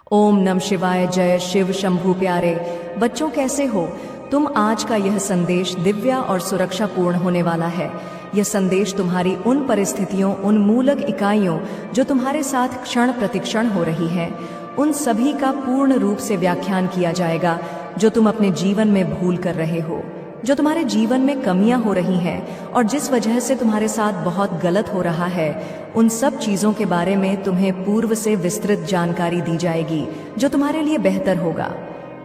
ओम नमः शिवाय। जय शिव शंभू। प्यारे बच्चों, कैसे हो तुम? आज का यह संदेश दिव्या और सुरक्षा पूर्ण होने वाला है। यह संदेश तुम्हारी उन परिस्थितियों, उन मूलक इकाइयों जो तुम्हारे साथ क्षण प्रतिक्षण हो रही है, उन सभी का पूर्ण रूप से व्याख्यान किया जाएगा जो तुम अपने जीवन में भूल कर रहे हो, जो तुम्हारे जीवन में कमियां हो रही हैं और जिस वजह से तुम्हारे साथ बहुत गलत हो रहा है। उन सब चीजों के बारे में तुम्हें पूर्व से विस्तृत जानकारी दी जाएगी जो तुम्हारे लिए बेहतर होगा।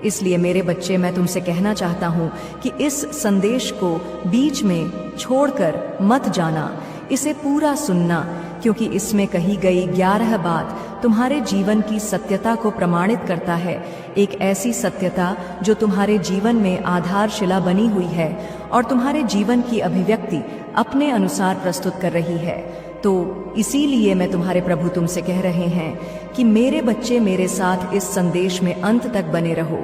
इसलिए मेरे बच्चे, मैं तुमसे कहना चाहता हूँ कि इस संदेश को बीच में छोड़कर मत जाना, इसे पूरा सुनना, क्योंकि इसमें कही गई 11 बात तुम्हारे जीवन की सत्यता को प्रमाणित करता है। एक ऐसी सत्यता जो तुम्हारे जीवन में आधारशिला बनी हुई है और तुम्हारे जीवन की अभिव्यक्ति अपने अनुसार प्रस्तुत कर रही है। तो इसीलिए मैं तुम्हारे प्रभु तुमसे कह रहे हैं कि मेरे बच्चे, मेरे साथ इस संदेश में अंत तक बने रहो,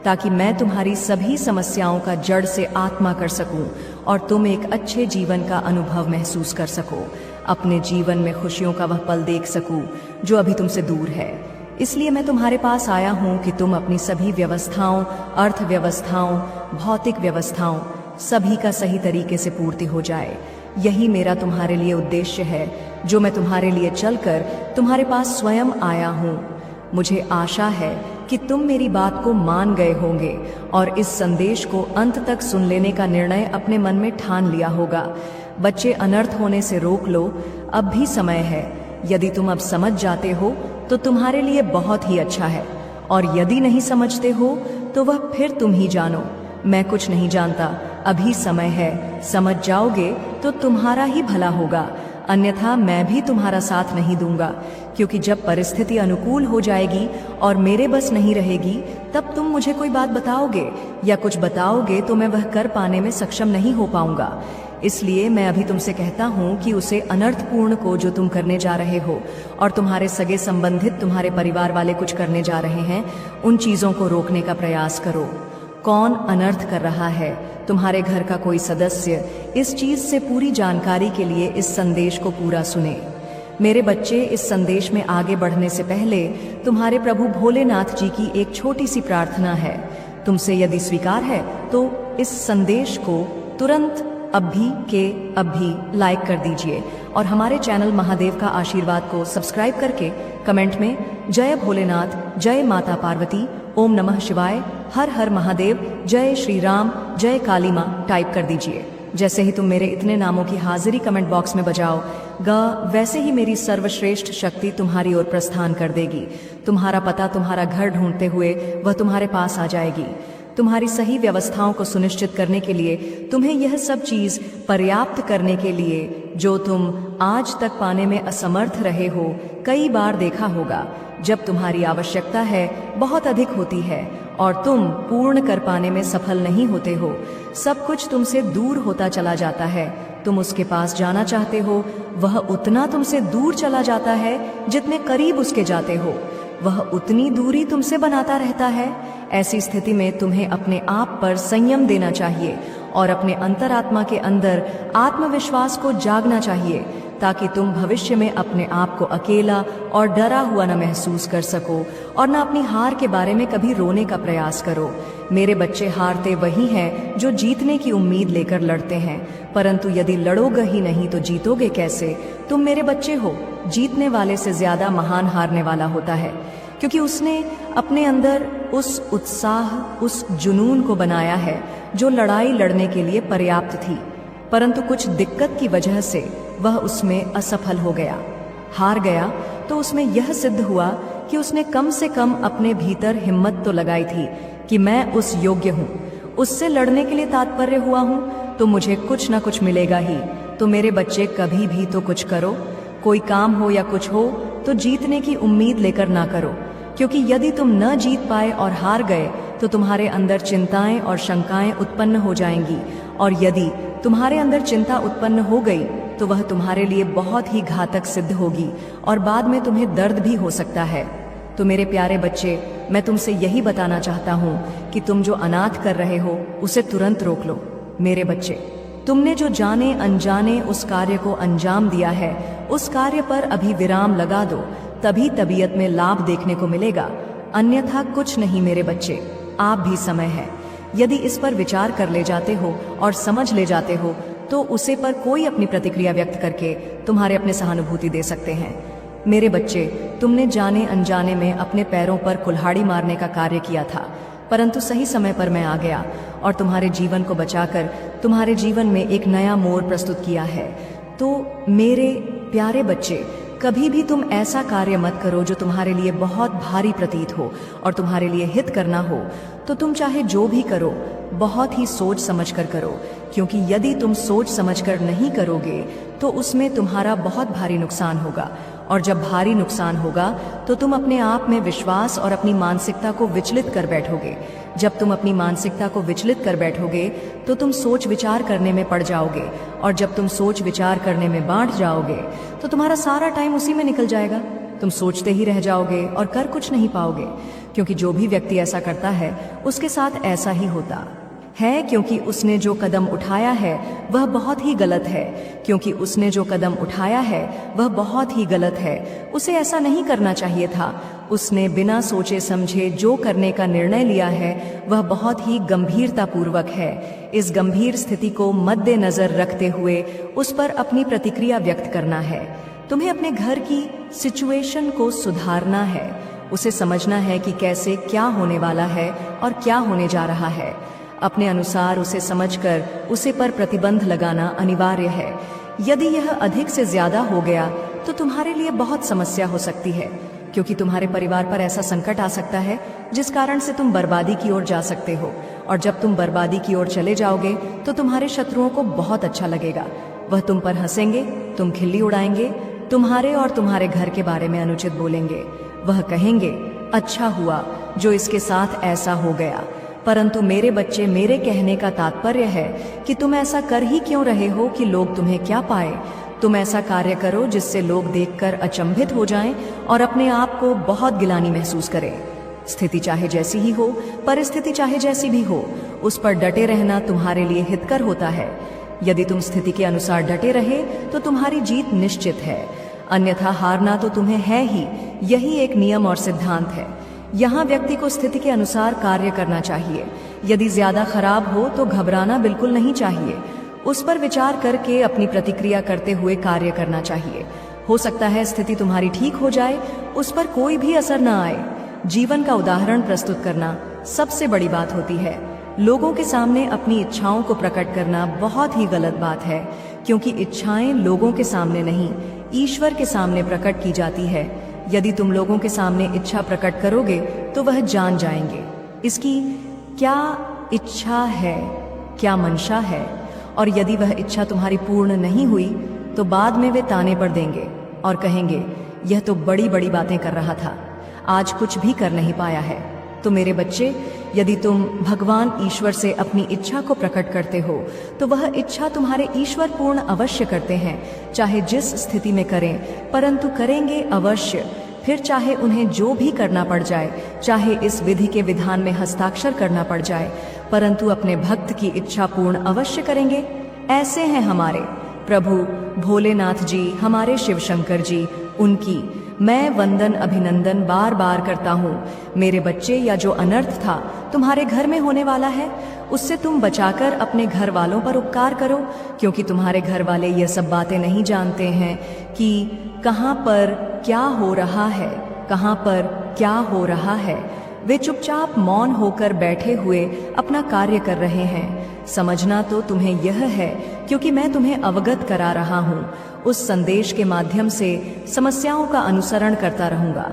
ताकि मैं तुम्हारी सभी समस्याओं का जड़ से आत्मा कर सकूं और तुम एक अच्छे जीवन का अनुभव महसूस कर सको, अपने जीवन में खुशियों का वह पल देख सकूं जो अभी तुमसे दूर है। इसलिए मैं तुम्हारे पास आया हूं कि तुम अपनी सभी व्यवस्थाओं, अर्थव्यवस्थाओं, भौतिक व्यवस्थाओं, सभी का सही तरीके से पूर्ति हो जाए। यही मेरा तुम्हारे लिए उद्देश्य है, जो मैं तुम्हारे लिए चलकर तुम्हारे पास स्वयं आया हूँ। मुझे आशा है कि तुम मेरी बात को मान गए होंगे और इस संदेश को अंत तक सुन लेने का निर्णय अपने मन में ठान लिया होगा। बच्चे, अनर्थ होने से रोक लो, अब भी समय है। यदि तुम अब समझ जाते हो तो तुम्हारे लिए बहुत ही अच्छा है, और यदि नहीं समझते हो तो वह फिर तुम ही जानो। मैं कुछ नहीं जानता, अभी समय है। समझ जाओगे तो तुम्हारा ही भला होगा, अन्यथा मैं भी तुम्हारा साथ नहीं दूंगा, क्योंकि जब परिस्थिति अनुकूल हो जाएगी और मेरे बस नहीं रहेगी, तब तुम मुझे कोई बात बताओगे या कुछ बताओगे तो मैं वह कर पाने में सक्षम नहीं हो पाऊंगा। इसलिए मैं अभी तुमसे कहता हूँ कि उसे अनर्थपूर्ण को जो तुम करने जा रहे हो और तुम्हारे सगे संबंधित, तुम्हारे परिवार वाले कुछ करने जा रहे हैं, उन चीजों को रोकने का प्रयास करो। कौन अनर्थ कर रहा है? तुम्हारे घर का कोई सदस्य। इस चीज से पूरी जानकारी के लिए इस संदेश को पूरा सुने। मेरे बच्चे, इस संदेश में आगे बढ़ने से पहले तुम्हारे प्रभु भोलेनाथ जी की एक छोटी सी प्रार्थना है। तुमसे यदि स्वीकार है तो इस संदेश को तुरंत अभी के अभी लाइक कर दीजिए और हमारे चैनल महादेव का आशीर्वाद को सब्सक्राइब करके कमेंट में जय भोलेनाथ, जय माता पार्वती, ओम नमः शिवाय, हर हर महादेव, जय श्री राम, जय काली माँ टाइप कर दीजिए। जैसे ही तुम मेरे इतने नामों की हाजिरी कमेंट बॉक्स में बजाओगा, वैसे ही मेरी सर्वश्रेष्ठ शक्ति तुम्हारी ओर प्रस्थान कर देगी। तुम्हारा पता, तुम्हारा घर ढूंढते हुए वह तुम्हारे पास आ जाएगी। तुम्हारी सही व्यवस्थाओं को सुनिश्चित करने के लिए, तुम्हें यह सब चीज पर्याप्त करने के लिए जो तुम आज तक पाने में असमर्थ रहे हो। कई बार देखा होगा, जब तुम्हारी आवश्यकता है बहुत अधिक होती है और तुम पूर्ण कर पाने में सफल नहीं होते हो, सब कुछ तुमसे दूर होता चला जाता है। तुम उसके पास जाना चाहते हो, वह उतना तुमसे दूर चला जाता है जितने करीब उसके जाते हो, वह उतनी दूरी तुमसे बनाता रहता है। ऐसी स्थिति में तुम्हें अपने आप पर संयम देना चाहिए और अपने अंतरात्मा के अंदर आत्मविश्वास को जागना चाहिए, ताकि तुम भविष्य में अपने आप को अकेला और डरा हुआ न महसूस कर सको और न अपनी हार के बारे में कभी रोने का प्रयास करो। मेरे बच्चे, हारते वही हैं जो जीतने की उम्मीद लेकर लड़ते हैं, परंतु यदि लड़ोगे ही नहीं तो जीतोगे कैसे? तुम मेरे बच्चे हो, जीतने वाले से ज्यादा महान हारने वाला होता है, क्योंकि उसने अपने अंदर उस उत्साह, उस जुनून को बनाया है जो लड़ाई लड़ने के लिए पर्याप्त थी, परंतु कुछ दिक्कत की वजह से वह उसमें असफल हो गया, हार गया। तो उसमें यह सिद्ध हुआ कि उसने कम से कम अपने भीतर हिम्मत तो लगाई थी कि मैं उस योग्य हूँ, उससे लड़ने के लिए तात्पर्य हुआ हूँ, तो मुझे कुछ न कुछ मिलेगा ही। तो मेरे बच्चे, कभी भी तो कुछ करो, कोई काम हो या कुछ हो, तो जीतने की उम्मीद लेकर ना करो, क्योंकि यदि तुम न जीत पाए और हार गए तो तुम्हारे अंदर चिंताएं और शंकाएं उत्पन्न हो जाएंगी, और यदि तुम्हारे अंदर चिंता उत्पन्न हो गई तो वह तुम्हारे लिए बहुत ही घातक सिद्ध होगी और बाद में तुम्हें दर्द भी हो सकता है। तो मेरे प्यारे बच्चे, मैं तुमसे यही बताना चाहता हूँ कि तुम जो अनाथ कर रहे हो उसे तुरंत रोक लो। मेरे बच्चे, तुमने जो जाने अनजाने उस कार्य को अंजाम दिया है, उस कार्य पर अभी विराम लगा दो, तभी तबीयत में लाभ देखने को मिलेगा। अन्यथा कुछ नहीं मेरे बच्चे, आप भी समय है। यदि इस पर विचार कर ले जाते हो और समझ ले जाते हो तो उसे पर कोई अपनी प्रतिक्रिया व्यक्त करके तुम्हारे अपने सहानुभूति दे सकते हैं। मेरे बच्चे, तुमने जाने अनजाने में अपने पैरों पर कुल्हाड़ी मारने का कार्य किया था, परंतु सही समय पर मैं आ गया और तुम्हारे जीवन को बचाकर तुम्हारे जीवन में एक नया मोड़ प्रस्तुत किया है। तो मेरे प्यारे बच्चे, कभी भी तुम ऐसा कार्य मत करो जो तुम्हारे लिए बहुत भारी प्रतीत हो और तुम्हारे लिए हित करना हो। तो तुम चाहे जो भी करो बहुत ही सोच समझकर करो, क्योंकि यदि तुम सोच समझकर नहीं करोगे तो उसमें तुम्हारा बहुत भारी नुकसान होगा। और जब भारी नुकसान होगा तो तुम अपने आप में विश्वास और अपनी मानसिकता को विचलित कर बैठोगे। जब तुम अपनी मानसिकता को विचलित कर बैठोगे तो तुम सोच विचार करने में पड़ जाओगे, और जब तुम सोच विचार करने में बांट जाओगे तो तुम्हारा सारा टाइम उसी में निकल जाएगा। तुम सोचते ही रह जाओगे और कर कुछ नहीं पाओगे, क्योंकि जो भी व्यक्ति ऐसा करता है उसके साथ ऐसा ही होता है, क्योंकि उसने जो कदम उठाया है वह बहुत ही गलत है। क्योंकि उसने जो कदम उठाया है वह बहुत ही गलत है। उसे ऐसा नहीं करना चाहिए था। उसने बिना सोचे समझे जो करने का निर्णय लिया है वह बहुत ही गंभीरतापूर्वक है। इस गंभीर स्थिति को मद्देनजर रखते हुए उस पर अपनी प्रतिक्रिया व्यक्त करना है। तुम्हें अपने घर की सिचुएशन को सुधारना है, उसे समझना है कि कैसे क्या होने वाला है और क्या होने जा रहा है। अपने अनुसार उसे समझकर उसे पर प्रतिबंध लगाना अनिवार्य है। यदि यह अधिक से ज्यादा हो गया तो तुम्हारे लिए बहुत समस्या हो सकती है, क्योंकि तुम्हारे परिवार पर ऐसा संकट आ सकता है जिस कारण से तुम बर्बादी की ओर जा सकते हो। और जब तुम बर्बादी की ओर चले जाओगे तो तुम्हारे शत्रुओं को बहुत अच्छा लगेगा। वह तुम पर हंसेंगे, तुम खिल्ली उड़ाएंगे, तुम्हारे और तुम्हारे घर के बारे में अनुचित बोलेंगे। वह कहेंगे, अच्छा हुआ जो इसके साथ ऐसा हो गया। परंतु मेरे बच्चे, मेरे कहने का तात्पर्य है कि तुम ऐसा कर ही क्यों रहे हो कि लोग तुम्हें क्या पाए। तुम ऐसा कार्य करो जिससे लोग देखकर अचंभित हो जाएं और अपने आप को बहुत गिलानी महसूस करें। स्थिति चाहे जैसी ही हो, परिस्थिति चाहे जैसी भी हो, उस पर डटे रहना तुम्हारे लिए हितकर होता है। यदि तुम स्थिति के अनुसार डटे रहे तो तुम्हारी जीत निश्चित है, अन्यथा हारना तो तुम्हें है ही। यही एक नियम और सिद्धांत है। यहाँ व्यक्ति को स्थिति के अनुसार कार्य करना चाहिए। यदि ज्यादा खराब हो तो घबराना बिल्कुल नहीं चाहिए। उस पर विचार करके अपनी प्रतिक्रिया करते हुए कार्य करना चाहिए। हो सकता है स्थिति तुम्हारी ठीक हो जाए, उस पर कोई भी असर न आए। जीवन का उदाहरण प्रस्तुत करना सबसे बड़ी बात होती है। लोगों के सामने अपनी इच्छाओं को प्रकट करना बहुत ही गलत बात है, क्योंकि इच्छाएं लोगों के सामने नहीं, ईश्वर के सामने प्रकट की जाती है। यदि तुम लोगों के सामने इच्छा प्रकट करोगे तो वह जान जाएंगे इसकी क्या इच्छा है, क्या मंशा है। और यदि वह इच्छा तुम्हारी पूर्ण नहीं हुई तो बाद में वे ताने पर देंगे और कहेंगे, यह तो बड़ी बड़ी बातें कर रहा था, आज कुछ भी कर नहीं पाया है। तो मेरे बच्चे, यदि तुम भगवान ईश्वर से अपनी इच्छा को प्रकट करते हो तो वह इच्छा तुम्हारे ईश्वर पूर्ण अवश्य करते हैं, चाहे जिस स्थिति में करें, परंतु करेंगे अवश्य। फिर चाहे उन्हें जो भी करना पड़ जाए, चाहे इस विधि के विधान में हस्ताक्षर करना पड़ जाए, परंतु अपने भक्त की इच्छा पूर्ण अवश्य करेंगे। ऐसे हैं हमारे प्रभु भोलेनाथ जी, हमारे शिव शंकर जी, उनकी मैं वंदन अभिनंदन बार बार करता हूँ। मेरे बच्चे, या जो अनर्थ था तुम्हारे घर में होने वाला है उससे तुम बचाकर अपने घर वालों पर उपकार करो, क्योंकि तुम्हारे घर वाले ये सब बातें नहीं जानते हैं कि कहाँ पर क्या हो रहा है, कहाँ पर क्या हो रहा है। वे चुपचाप मौन होकर बैठे हुए अपना कार्य कर रहे हैं। समझना तो तुम्हें यह है, क्योंकि मैं तुम्हें अवगत करा रहा हूँ। उस संदेश के माध्यम से समस्याओं का अनुसरण करता रहूंगा,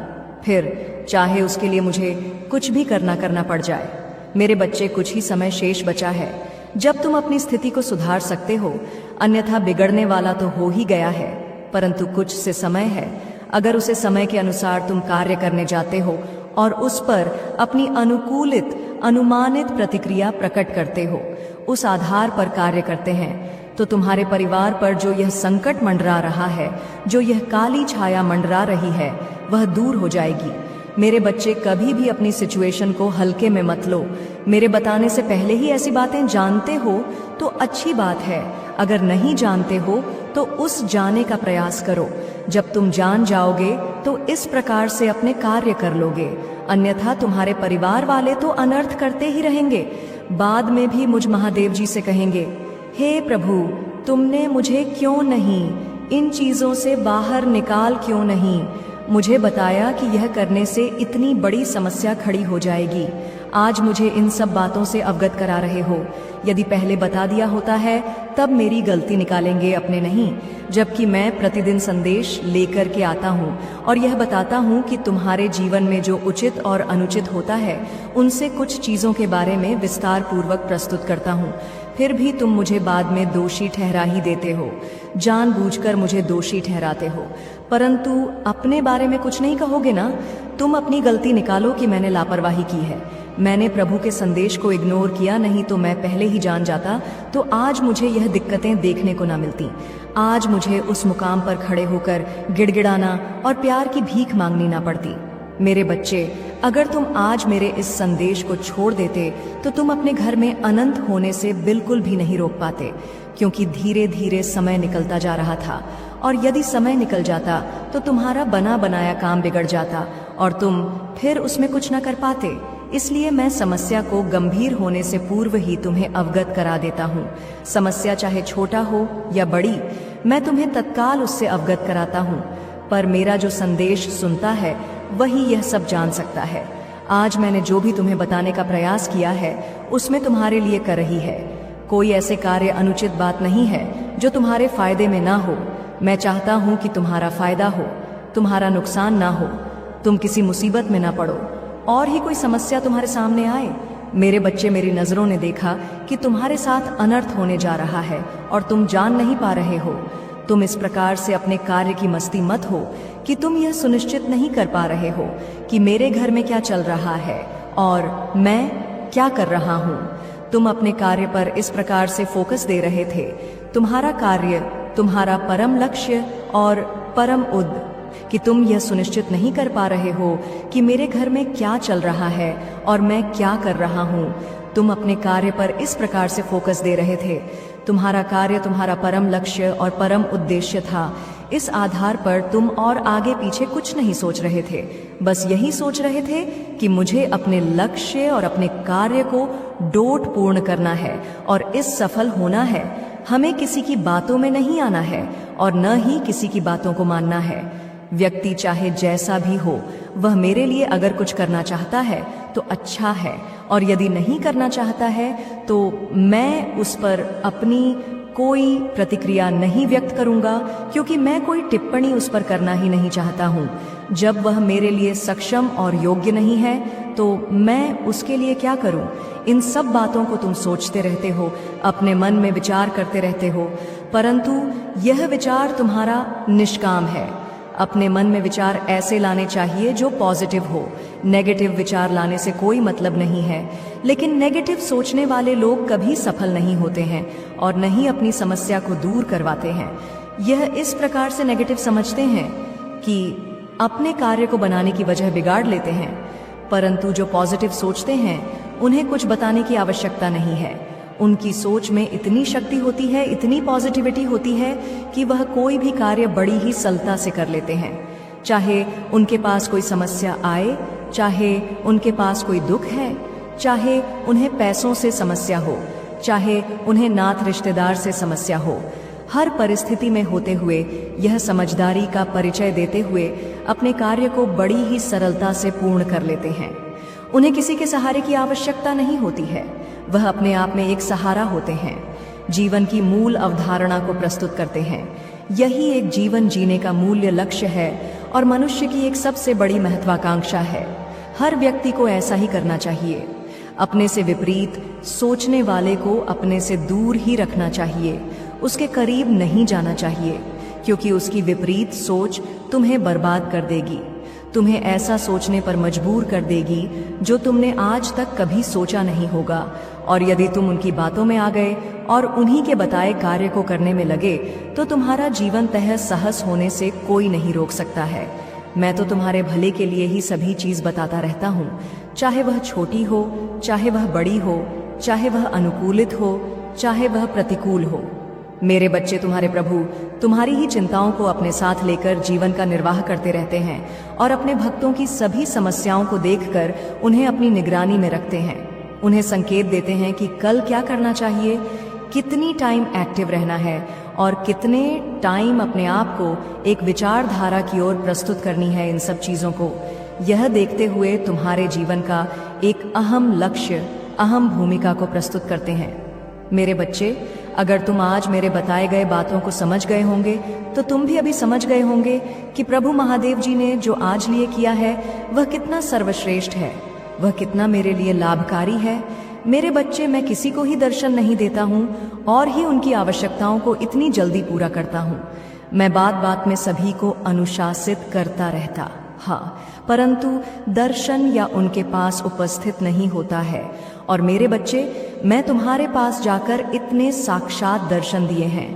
फिर चाहे उसके लिए मुझे कुछ भी करना पड़ जाए। मेरे बच्चे, कुछ ही समय शेष बचा है जब तुम अपनी स्थिति को सुधार सकते हो, अन्यथा बिगड़ने वाला तो हो ही गया है, परंतु कुछ से समय है। अगर उसे समय के अनुसार तुम कार्य करने जाते हो और उस पर अपनी अनुकूलित अनुमानित प्रतिक्रिया प्रकट करते हो, उस आधार पर कार्य करते हैं, तो तुम्हारे परिवार पर जो यह संकट मंडरा रहा है, जो यह काली छाया मंडरा रही है, वह दूर हो जाएगी। मेरे बच्चे, कभी भी अपनी सिचुएशन को हल्के में मत लो। मेरे बताने से पहले ही ऐसी बातें जानते हो तो अच्छी बात है, अगर नहीं जानते हो तो उस जाने का प्रयास करो। जब तुम जान जाओगे तो इस प्रकार से अपने कार्य कर लोगे, अन्यथा तुम्हारे परिवार वाले तो अनर्थ करते ही रहेंगे। बाद में भी मुझ महादेव जी से कहेंगे, हे प्रभु, तुमने मुझे क्यों नहीं इन चीजों से बाहर निकाल क्यों नहीं मुझे बताया कि यह करने से इतनी बड़ी समस्या खड़ी हो जाएगी। आज मुझे इन सब बातों से अवगत करा रहे हो। यदि पहले बता दिया होता है तब मेरी गलती निकालेंगे, अपने नहीं। जबकि मैं प्रतिदिन संदेश लेकर के आता हूँ और यह बताता हूँ कि तुम्हारे जीवन में जो उचित और अनुचित होता है उनसे कुछ चीजों के बारे में विस्तार पूर्वक प्रस्तुत करता हूँ। फिर भी तुम मुझे बाद में दोषी ठहरा ही देते हो, जानबूझकर मुझे दोषी ठहराते हो, परंतु अपने बारे में कुछ नहीं कहोगे ना। तुम अपनी गलती निकालो कि मैंने लापरवाही की है, मैंने प्रभु के संदेश को इग्नोर किया, नहीं तो मैं पहले ही जान जाता तो आज मुझे यह दिक्कतें देखने को ना मिलती। आज मुझे उस मुकाम पर खड़े होकर गिड़गिड़ाना और प्यार की भीख मांगनी ना पड़ती। मेरे बच्चे, अगर तुम आज मेरे इस संदेश को छोड़ देते तो तुम अपने घर में अनंत होने से बिल्कुल भी नहीं रोक पाते, क्योंकि धीरे धीरे समय निकलता जा रहा था। और यदि समय निकल जाता तो तुम्हारा बना बनाया काम बिगड़ जाता और तुम फिर उसमें कुछ न कर पाते। इसलिए मैं समस्या को गंभीर होने से पूर्व ही तुम्हें अवगत करा देता हूँ। समस्या चाहे छोटा हो या बड़ी, मैं तुम्हें तत्काल उससे अवगत कराता हूँ। पर मेरा जो संदेश सुनता है वही यह सब जान सकता है। आज मैंने जो भी तुम्हें बताने का प्रयास किया है उसमें तुम्हारे लिए कर रही है। कोई ऐसे कार्य अनुचित बात नहीं है जो तुम्हारे फायदे में ना हो। मैं चाहता हूँ कि तुम्हारा फायदा हो, तुम्हारा नुकसान ना हो, तुम किसी मुसीबत में ना पड़ो और ही कोई समस्या तुम्हारे सामने आए। मेरे बच्चे, मेरी नजरों ने देखा कि तुम्हारे साथ अनर्थ होने जा रहा है और तुम जान नहीं पा रहे हो। तुम इस प्रकार से अपने कार्य की मस्ती मत हो कि तुम यह सुनिश्चित नहीं कर पा रहे हो कि मेरे घर में क्या चल रहा है और मैं क्या कर रहा हूँ। तुम अपने कार्य पर इस प्रकार से फोकस दे रहे थे, तुम्हारा कार्य, तुम्हारा परम लक्ष्य और परम उद्देश्य, कि तुम यह सुनिश्चित नहीं कर पा रहे हो कि मेरे घर में क्या चल रहा है और मैं क्या कर रहा हूँ। तुम अपने कार्य पर इस प्रकार से फोकस दे रहे थे, तुम्हारा कार्य तुम्हारा परम लक्ष्य और परम उद्देश्य था। इस आधार पर तुम और आगे पीछे कुछ नहीं सोच रहे थे, बस यही सोच रहे थे कि मुझे अपने लक्ष्य और अपने कार्य को डोट पूर्ण करना है और इस सफल होना है। हमें किसी की बातों में नहीं आना है और न ही किसी की बातों को मानना है। व्यक्ति चाहे जैसा भी हो, वह मेरे लिए अगर कुछ करना चाहता है तो अच्छा है, और यदि नहीं करना चाहता है तो मैं उस पर अपनी कोई प्रतिक्रिया नहीं व्यक्त करूंगा, क्योंकि मैं कोई टिप्पणी उस पर करना ही नहीं चाहता हूं। जब वह मेरे लिए सक्षम और योग्य नहीं है तो मैं उसके लिए क्या करूं। इन सब बातों को तुम सोचते रहते हो, अपने मन में विचार करते रहते हो, परंतु यह विचार तुम्हारा निष्काम है। अपने मन में विचार ऐसे लाने चाहिए जो पॉजिटिव हो। नेगेटिव विचार लाने से कोई मतलब नहीं है। लेकिन नेगेटिव सोचने वाले लोग कभी सफल नहीं होते हैं और न ही अपनी समस्या को दूर करवाते हैं। यह इस प्रकार से नेगेटिव समझते हैं कि अपने कार्य को बनाने की वजह बिगाड़ लेते हैं, परंतु जो पॉजिटिव सोचते हैं उन्हें कुछ बताने की आवश्यकता नहीं है। उनकी सोच में इतनी शक्ति होती है, इतनी पॉजिटिविटी होती है कि वह कोई भी कार्य बड़ी ही सरलता से कर लेते हैं। चाहे उनके पास कोई समस्या आए, चाहे उनके पास कोई दुख है, चाहे उन्हें पैसों से समस्या हो, चाहे उन्हें नात रिश्तेदार से समस्या हो, हर परिस्थिति में होते हुए यह समझदारी का परिचय देते हुए अपने कार्य को बड़ी ही सरलता से पूर्ण कर लेते हैं। उन्हें किसी के सहारे की आवश्यकता नहीं होती है, वह अपने आप में एक सहारा होते हैं। जीवन की मूल अवधारणा को प्रस्तुत करते हैं। यही एक जीवन जीने का मूल्य लक्ष्य है और मनुष्य की एक सबसे बड़ी महत्वाकांक्षा है। हर व्यक्ति को ऐसा ही करना चाहिए। अपने से विपरीत सोचने वाले को अपने से दूर ही रखना चाहिए, उसके करीब नहीं जाना चाहिए, क्योंकि उसकी विपरीत सोच तुम्हें बर्बाद कर देगी, तुम्हें ऐसा सोचने पर मजबूर कर देगी जो तुमने आज तक कभी सोचा नहीं होगा। और यदि तुम उनकी बातों में आ गए और उन्हीं के बताए कार्य को करने में लगे तो तुम्हारा जीवन तहस सहस होने से कोई नहीं रोक सकता है। मैं तो तुम्हारे भले के लिए ही सभी चीज बताता रहता हूँ, चाहे वह छोटी हो, चाहे वह बड़ी हो, चाहे वह अनुकूलित हो, चाहे वह प्रतिकूल हो। मेरे बच्चे, तुम्हारे प्रभु तुम्हारी ही चिंताओं को अपने साथ लेकर जीवन का निर्वाह करते रहते हैं और अपने भक्तों की सभी समस्याओं को देखकर उन्हें अपनी निगरानी में रखते हैं। उन्हें संकेत देते हैं कि कल क्या करना चाहिए, कितनी टाइम एक्टिव रहना है और कितने टाइम अपने आप को एक विचारधारा की ओर प्रस्तुत करनी है। इन सब चीजों को यह देखते हुए तुम्हारे जीवन का एक अहम लक्ष्य, अहम भूमिका को प्रस्तुत करते हैं। मेरे बच्चे, अगर तुम आज मेरे बताए गए बातों को समझ गए होंगे तो तुम भी अभी समझ गए होंगे कि प्रभु महादेव जी ने जो आज लिए किया है वह कितना सर्वश्रेष्ठ है, वह कितना मेरे लिए लाभकारी है। मेरे बच्चे, मैं किसी को ही दर्शन नहीं देता हूँ और ही उनकी आवश्यकताओं को इतनी जल्दी पूरा करता हूँ। मैं बात बात में सभी को अनुशासित करता रहता, हाँ, परंतु दर्शन या उनके पास उपस्थित नहीं होता है। और मेरे बच्चे, मैं तुम्हारे पास जाकर इतने साक्षात दर्शन दिए हैं।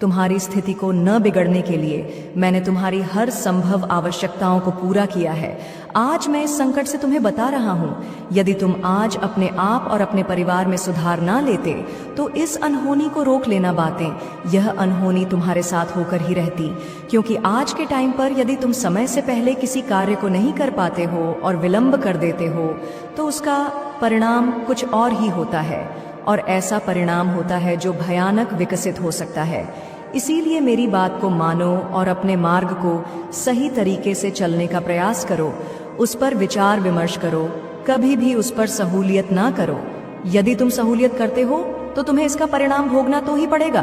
तुम्हारी स्थिति को न बिगड़ने के लिए मैंने तुम्हारी हर संभव आवश्यकताओं को पूरा किया है। आज मैं इस संकट से तुम्हें बता रहा हूँ, यदि तुम आज अपने आप और अपने परिवार में सुधार ना लेते तो इस अनहोनी को रोक लेना बातें, यह अनहोनी तुम्हारे साथ होकर ही रहती। क्योंकि आज के टाइम पर यदि तुम समय से पहले किसी कार्य को नहीं कर पाते हो और विलंब कर देते हो तो उसका परिणाम कुछ और ही होता है, और ऐसा परिणाम होता है जो भयानक विकसित हो सकता है। इसीलिए मेरी बात को मानो और अपने मार्ग को सही तरीके से चलने का प्रयास करो। उस पर विचार विमर्श करो, कभी भी उस पर सहूलियत ना करो। यदि तुम सहूलियत करते हो तो तुम्हें इसका परिणाम भोगना तो ही पड़ेगा।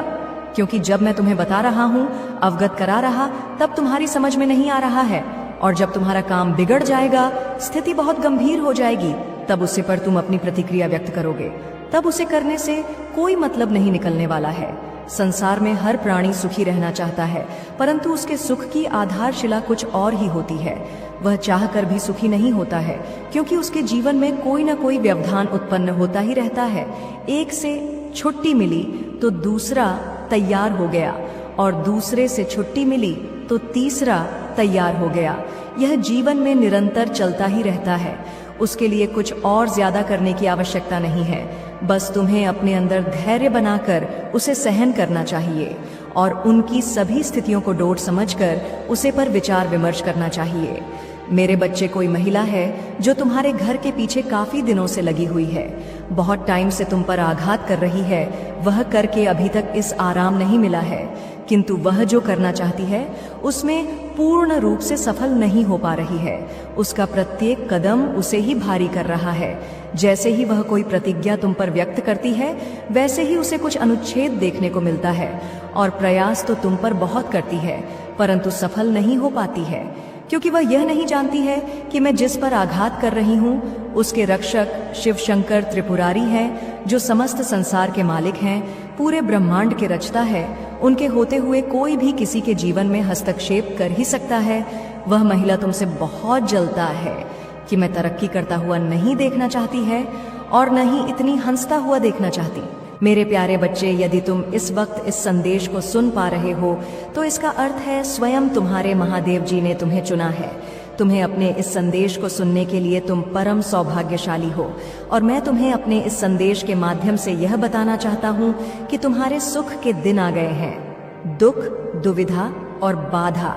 क्योंकि जब मैं तुम्हें बता रहा हूँ, अवगत करा रहा, तब तुम्हारी समझ में नहीं आ रहा है, और जब तुम्हारा काम बिगड़ जाएगा, स्थिति बहुत गंभीर हो जाएगी, तब उसे पर तुम अपनी प्रतिक्रिया व्यक्त करोगे। तब उसे करने से कोई मतलब नहीं निकलने वाला है। संसार में हर प्राणी सुखी रहना चाहता है, परंतु उसके सुख की आधारशिला कुछ और ही होती है। वह चाहकर भी सुखी नहीं होता है, क्योंकि उसके जीवन में कोई न कोई व्यवधान उत्पन्न होता ही रहता है। एक से छुट्टी मिली तो दूसरा तैयार हो गया, और दूसरे से छुट्टी मिली तो तीसरा तैयार हो गया। यह जीवन में निरंतर चलता ही रहता है। उसके लिए कुछ और ज्यादा करने की आवश्यकता नहीं है। बस तुम्हें अपने अंदर धैर्य बनाकर उसे सहन करना चाहिए और उनकी सभी स्थितियों को डोट समझकर उसे पर विचार विमर्श करना चाहिए। मेरे बच्चे, कोई महिला है जो तुम्हारे घर के पीछे काफी दिनों से लगी हुई है, बहुत टाइम से तुम पर आघात कर रही है। वह करके अभी तक इस आराम नहीं मिला है, किंतु वह जो करना चाहती है उसमें पूर्ण रूप से सफल नहीं हो पा रही है। उसका प्रत्येक कदम उसे ही भारी कर रहा है। जैसे ही वह कोई प्रतिज्ञा तुम पर व्यक्त करती है, वैसे ही उसे कुछ अनुच्छेद देखने को मिलता है, और प्रयास तो तुम पर बहुत करती है, परंतु सफल नहीं हो पाती है, क्योंकि वह यह नहीं जानती है कि मैं जिस पर आघात कर रही हूँ उसके रक्षक शिव शंकर त्रिपुरारी हैं, जो समस्त संसार के मालिक हैं, पूरे ब्रह्मांड के रचता है। उनके होते हुए कोई भी किसी के जीवन में हस्तक्षेप कर ही सकता है। वह महिला तुमसे बहुत जलता है कि मैं तरक्की करता हुआ नहीं देखना चाहती है, और न ही इतनी हंसता हुआ देखना चाहती। मेरे प्यारे बच्चे, यदि तुम इस वक्त इस संदेश को सुन पा रहे हो तो इसका अर्थ है स्वयं तुम्हारे महादेव जी ने तुम्हें चुना है। तुम्हें अपने इस संदेश को सुनने के लिए तुम परम सौभाग्यशाली हो, और मैं तुम्हें अपने इस संदेश के माध्यम से यह बताना चाहता हूँ कि तुम्हारे सुख के दिन आ गए हैं। दुख, दुविधा और बाधा,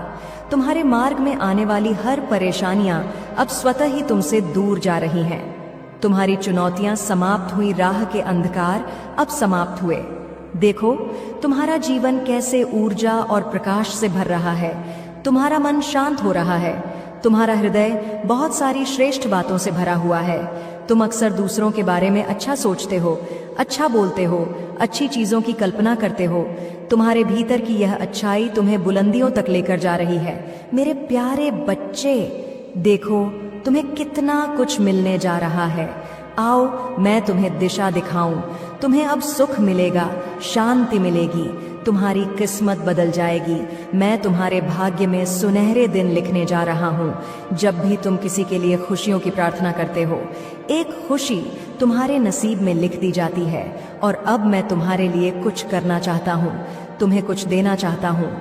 तुम्हारे मार्ग में आने वाली हर परेशानियां अब स्वतः ही तुमसे दूर जा रही हैं। तुम्हारी चुनौतियां समाप्त हुई, राह के अंधकार अब समाप्त हुए। देखो, तुम्हारा जीवन कैसे ऊर्जा और प्रकाश से भर रहा है। तुम्हारा मन शांत हो रहा है। तुम्हारा हृदय बहुत सारी श्रेष्ठ बातों से भरा हुआ है। तुम अक्सर दूसरों के बारे में अच्छा सोचते हो, अच्छा बोलते हो, अच्छी चीजों की कल्पना करते हो। तुम्हारे भीतर की यह अच्छाई तुम्हें बुलंदियों तक लेकर जा रही है। मेरे प्यारे बच्चे, देखो तुम्हें कितना कुछ मिलने जा रहा है। आओ मैं तुम्हें दिशा दिखाऊं। तुम्हें अब सुख मिलेगा, शांति मिलेगी, तुम्हारी किस्मत बदल जाएगी। मैं तुम्हारे भाग्य में सुनहरे दिन लिखने जा रहा हूँ। जब भी तुम किसी के लिए खुशियों की प्रार्थना करते हो, एक खुशी तुम्हारे नसीब में लिख दी जाती है। और अब मैं तुम्हारे लिए कुछ करना चाहता हूँ, तुम्हें कुछ देना चाहता हूँ।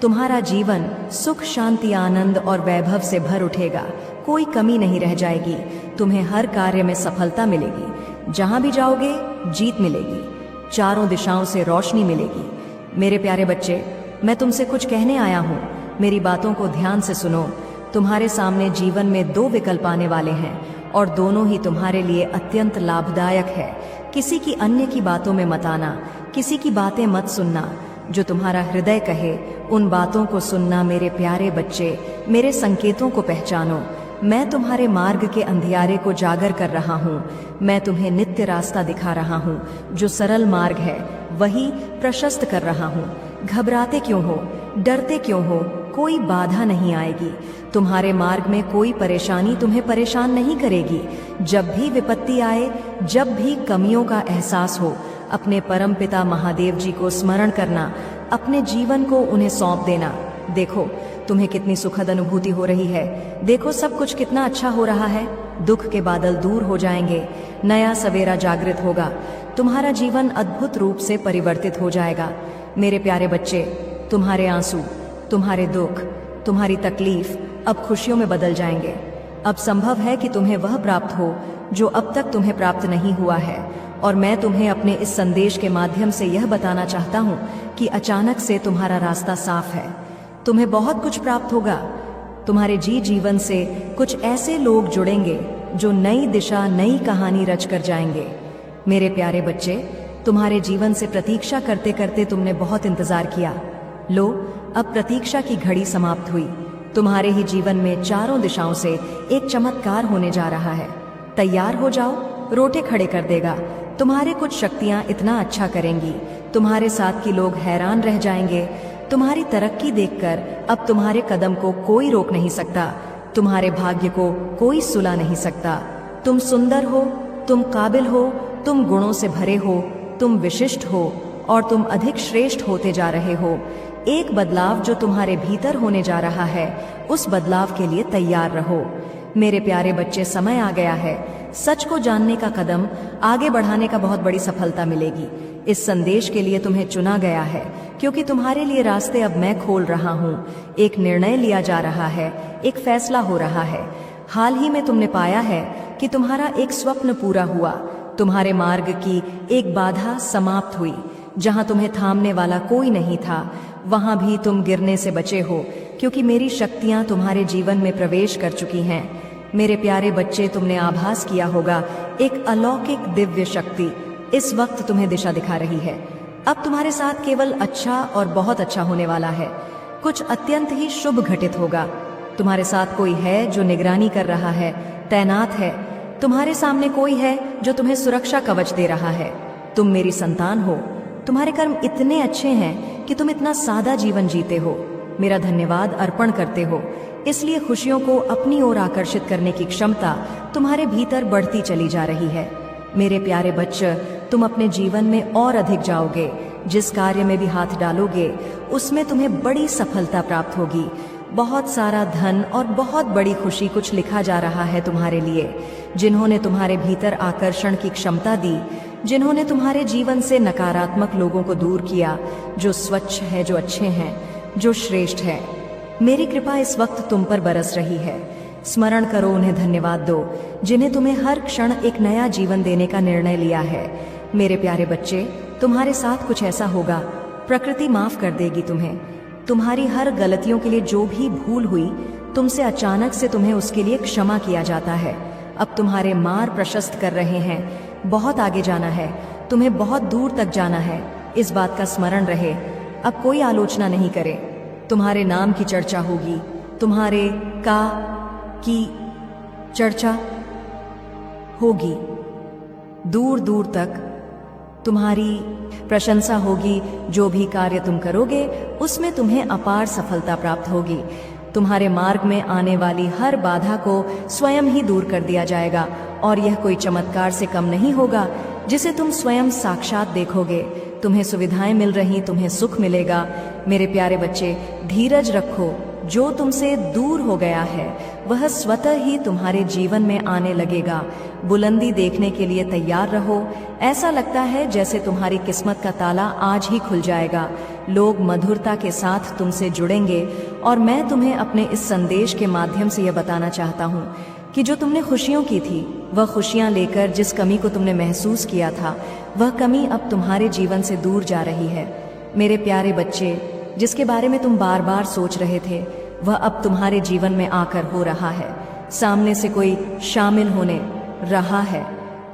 तुम्हारा जीवन सुख, शांति, आनंद और वैभव से भर उठेगा। कोई कमी नहीं रह जाएगी। तुम्हें हर कार्य में सफलता मिलेगी। जहां भी जाओगे जीत मिलेगी। चारों दिशाओं से रोशनी मिलेगी। मेरे प्यारे बच्चे, मैं तुमसे कुछ कहने आया हूँ। मेरी बातों को ध्यान से सुनो। तुम्हारे सामने जीवन में दो विकल्प आने वाले हैं और दोनों ही तुम्हारे लिए अत्यंत लाभदायक है। किसी की अन्य की बातों में मत आना, किसी की बातें मत सुनना। जो तुम्हारा हृदय कहे उन बातों को सुनना। मेरे प्यारे बच्चे, मेरे संकेतों को पहचानो। मैं तुम्हारे मार्ग के अंधियारे को जागर कर रहा हूँ। मैं तुम्हें नित्य रास्ता दिखा रहा हूँ। जो सरल मार्ग है वही प्रशस्त कर रहा हूँ। घबराते क्यों हो, डरते क्यों हो? कोई बाधा नहीं आएगी। तुम्हारे मार्ग में कोई परेशानी तुम्हें परेशान नहीं करेगी। जब भी विपत्ति आए, जब भी कमियों का एहसास हो, अपने परम पिता महादेव जी को स्मरण करना, अपने जीवन को उन्हें सौंप देना। देखो तुम्हें कितनी सुखद अनुभूति हो रही है। देखो सब कुछ कितना अच्छा हो रहा है। दुख के बादल दूर हो जाएंगे, नया सवेरा जागृत होगा। तुम्हारा जीवन अद्भुत रूप से परिवर्तित हो जाएगा। मेरे प्यारे बच्चे, तुम्हारे आंसू, तुम्हारे दुख, तुम्हारी तकलीफ अब खुशियों में बदल जाएंगे। अब संभव है कि तुम्हें वह प्राप्त हो जो अब तक तुम्हें प्राप्त नहीं हुआ है। और मैं तुम्हें अपने इस संदेश के माध्यम से यह बताना चाहता हूँ कि अचानक से तुम्हारा रास्ता साफ है। तुम्हें बहुत कुछ प्राप्त होगा। तुम्हारे जीवन से कुछ ऐसे लोग जुड़ेंगे जो नई दिशा, नई कहानी रच कर जाएंगे। मेरे प्यारे बच्चे, तुम्हारे जीवन से प्रतीक्षा करते करते तुमने बहुत इंतजार किया। लो, अब प्रतीक्षा की घड़ी समाप्त हुई। तुम्हारे ही जीवन में चारों दिशाओं से एक चमत्कार होने जा रहा है। तैयार हो जाओ, रोटे खड़े कर देगा। तुम्हारे कुछ शक्तियां इतना अच्छा करेंगी, तुम्हारे साथ के लोग हैरान रह जाएंगे। तुम्हारी तरक्की देखकर अब तुम्हारे कदम को कोई रोक नहीं सकता। तुम्हारे भाग्य को कोई सुला नहीं सकता। तुम सुंदर हो, तुम काबिल हो, तुम गुणों से भरे हो, तुम विशिष्ट हो और तुम अधिक श्रेष्ठ होते जा रहे हो। एक बदलाव जो तुम्हारे भीतर होने जा रहा है, उस बदलाव के लिए तैयार रहो। मेरे प्यारे बच्चे, समय आ गया है। सच को जानने का कदम आगे बढ़ाने का बहुत बड़ी सफलता मिलेगी। इस संदेश के लिए तुम्हें चुना गया है क्योंकि तुम्हारे लिए रास्ते अब मैं खोल रहा हूँ। एक निर्णय लिया जा रहा है, एक फैसला हो रहा है। हाल ही में तुमने पाया है कि तुम्हारा एक स्वप्न पूरा हुआ। तुम्हारे मार्ग की एक बाधा समाप्त हुई। जहां तुम्हें थामने वाला कोई नहीं था, वहां भी तुम गिरने से बचे हो क्योंकि मेरी शक्तियां तुम्हारे जीवन में प्रवेश कर चुकी हैं। मेरे प्यारे बच्चे, तुमने आभास किया होगा एक अलौकिक दिव्य शक्ति इस वक्त तुम्हें दिशा दिखा रही है। अब तुम्हारे साथ केवल अच्छा और बहुत अच्छा होने वाला है। कुछ अत्यंत ही शुभ घटित होगा। तुम्हारे साथ कोई है जो निगरानी कर रहा है, तैनात है। तुम्हारे सामने कोई है जो तुम्हें सुरक्षा कवच दे रहा है। तुम मेरी संतान हो। तुम्हारे कर्म इतने अच्छे हैं कि तुम इतना सादा जीवन जीते हो। मेरा धन्यवाद अर्पण करते हो। इसलिए खुशियों को अपनी ओर आकर्षित करने की क्षमता तुम्हारे भीतर बढ़ती चली जा रही है। मेरे प्यारे बच्चे, तुम अपने जीवन में और अधिक जाओगे। जिस कार्य में भी हाथ डालोगे उसमें तुम्हें बड़ी सफलता प्राप्त होगी। बहुत सारा धन और बहुत बड़ी खुशी कुछ लिखा जा रहा है तुम्हारे लिए। जिन्होंने तुम्हारे भीतर आकर्षण की क्षमता दी, जिन्होंने तुम्हारे जीवन से नकारात्मक लोगों को दूर किया, जो स्वच्छ है, जो अच्छे हैं, जो श्रेष्ठ है, मेरी कृपा इस वक्त तुम पर बरस रही है। स्मरण करो, उन्हें धन्यवाद दो जिन्हें तुम्हें हर क्षण एक नया जीवन देने का निर्णय लिया है। मेरे प्यारे बच्चे, तुम्हारे साथ कुछ ऐसा होगा, प्रकृति माफ कर देगी तुम्हें। तुम्हारी हर गलतियों के लिए जो भी भूल हुई तुमसे, अचानक से तुम्हें उसके लिए क्षमा किया जाता है। अब तुम्हारे मार्ग प्रशस्त कर रहे हैं। बहुत आगे जाना है, तुम्हें बहुत दूर तक जाना है। इस बात का स्मरण रहे, अब कोई आलोचना नहीं करे। तुम्हारे नाम की चर्चा होगी, तुम्हारे की चर्चा होगी। दूर दूर तक तुम्हारी प्रशंसा होगी। जो भी कार्य तुम करोगे उसमें तुम्हें अपार सफलता प्राप्त होगी। तुम्हारे मार्ग में आने वाली हर बाधा को स्वयं ही दूर कर दिया जाएगा और यह कोई चमत्कार से कम नहीं होगा जिसे तुम स्वयं साक्षात देखोगे। तुम्हें सुविधाएं मिल रही, तुम्हें सुख मिलेगा। मेरे प्यारे बच्चे, धीरज रखो। जो तुमसे दूर हो गया है वह स्वतः ही तुम्हारे जीवन में आने लगेगा। बुलंदी देखने के लिए तैयार रहो। ऐसा लगता है जैसे तुम्हारी किस्मत का ताला आज ही खुल जाएगा। लोग मधुरता के साथ तुमसे जुड़ेंगे और मैं तुम्हें अपने इस संदेश के माध्यम से यह बताना चाहता हूँ कि जो तुमने खुशियों की थी, वह खुशियाँ लेकर जिस कमी को तुमने महसूस किया था, वह कमी अब तुम्हारे जीवन से दूर जा रही है। मेरे प्यारे बच्चे, जिसके बारे में तुम बार बार सोच रहे थे, वह अब तुम्हारे जीवन में आकर हो रहा है। सामने से कोई शामिल होने रहा है,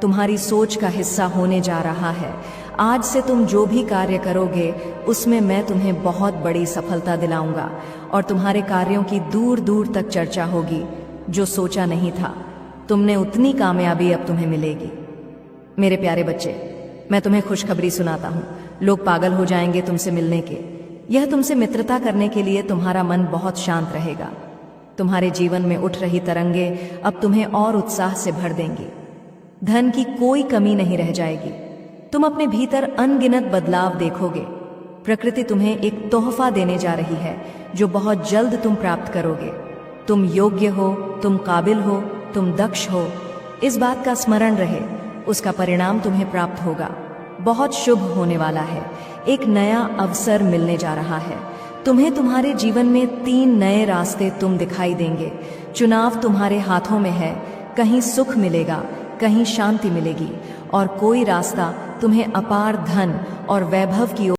तुम्हारी सोच का हिस्सा होने जा रहा है। आज से तुम जो भी कार्य करोगे उसमें मैं तुम्हें बहुत बड़ी सफलता दिलाऊंगा और तुम्हारे कार्यों की दूर दूर तक चर्चा होगी। जो सोचा नहीं था, तुमने उतनी कामयाबी अब तुम्हें मिलेगी। मेरे प्यारे बच्चे, मैं तुम्हें खुशखबरी सुनाता हूँ। लोग पागल हो जाएंगे तुमसे मिलने के। यह तुमसे मित्रता करने के लिए तुम्हारा मन बहुत शांत रहेगा। तुम्हारे जीवन में उठ रही तरंगे अब तुम्हें और उत्साह से भर देंगी। धन की कोई कमी नहीं रह जाएगी। तुम अपने भीतर अनगिनत बदलाव देखोगे। प्रकृति तुम्हें एक तोहफा देने जा रही है जो बहुत जल्द तुम प्राप्त करोगे। तुम योग्य हो, तुम काबिल हो, तुम दक्ष हो, इस बात का स्मरण रहे। उसका परिणाम तुम्हें प्राप्त होगा। बहुत शुभ होने वाला है। एक नया अवसर मिलने जा रहा है। तुम्हें तुम्हारे जीवन में 3 नए रास्ते तुम दिखाई देंगे। चुनाव तुम्हारे हाथों में है। कहीं सुख मिलेगा, कहीं शांति मिलेगी और कोई रास्ता तुम्हें अपार धन और वैभव की ओर